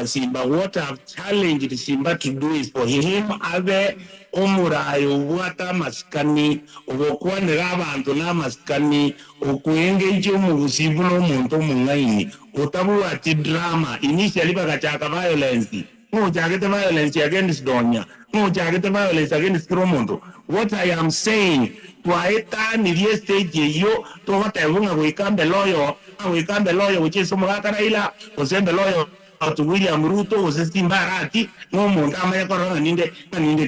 Simba. What I've challenged Simba to do is for him ave omurayo wata maskani obokuwa nerabantu na maskani okuengage omubusibu n'omuntu mungaini otabu ati drama initially bagachaka violence chagete violence against Donya chagete violence against Kromondo. What I am saying twaeta ni stage yo to watevunga wikambe loyo which is somugaka Raila osembe loyo to William Ruto was Simbarati, no more ninde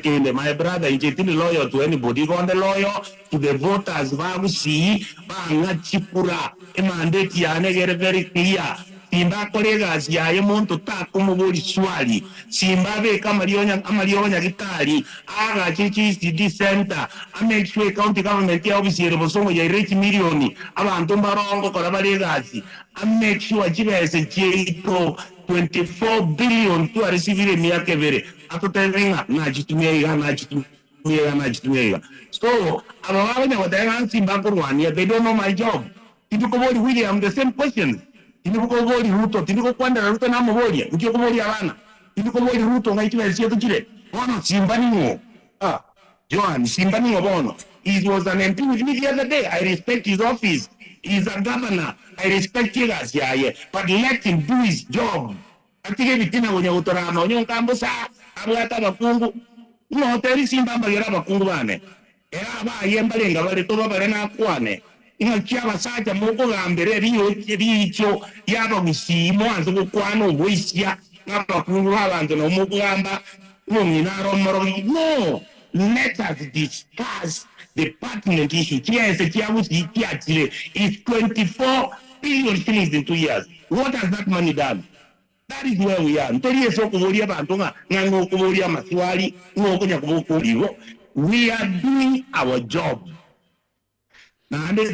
kende. My brother is loyal to anybody, on the loyal to the voters, Vagusi, Banga Chipura, a mandate Yane get very clear. Simba collegas Yamon to Takumori Swali, Zimbabwe Camarionia Gitari, Aga Chichi City Center, I make sure county government obviously was so much a rich million, Avantumba Rongo Corabalegasi, I make sure Jibes a J Pro 24 billion to receive a Miakevere. After telling Najituega. So, I'm allowing what they're answering back one year. They don't know my job. If you go to William, the same question. If you go to Ruto, if you go to Ruto Namabodia, if you go to Yavana, if you go to Ruto, I can see the Chile. One of Simbanimo. Joan, Simbanimo Bono. He was an MP with me the other day. I respect his office. He's a governor. I respect you guys, but let him do his job. I think everything when you turn on your campus, I'm not a Kungu. No, there is Simba Kungwane. Eraba Yembalinga, but it's over Barena Kwane. In a Chiava Sata Moko and the Richo, Yabamisi, Moan, Kwano, Wisia, Napa Kunga, and Mugamba, no, let us discuss the pertinent issue. Is 24 billion shillings in 2 years. What has that money done? That is where we are. We are doing our job. Now, this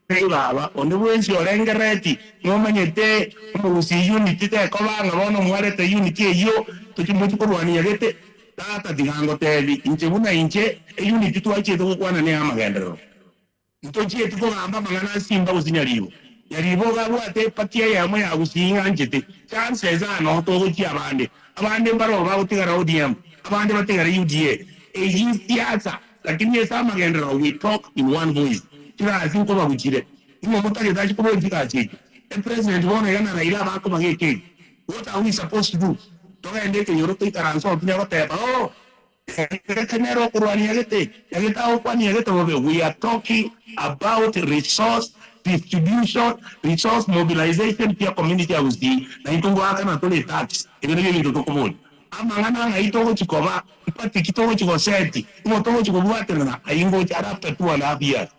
on the way you're angry, no manete, unity, cover, unity, you to Chimutuani. Data di hango tevi inche una inche e unity tu aiche tu kwa nane ama gendero. Ntochi tu kwa amba mangana Simba usinyaribu. Yaribu ga wate patia ya mo ya usinga anjete. Chances are no to uchi abande. Abande baro ba utigara ODM. Abande batigara UDA. E siasa lakini sama gendero we talk in one voice. Kila asinko ba uchire. Imo mutaki dachi ko utika achi. The president wona yana Raila ba ko mageke. What are we supposed to do? We are talking about resource distribution, resource mobilization to community house. Na itungo aka na tole tax. Ibene to common. Amangana na ito chikova, ipati kito chiko seti. Imo to chiko buate na ayingo after 2.5 years.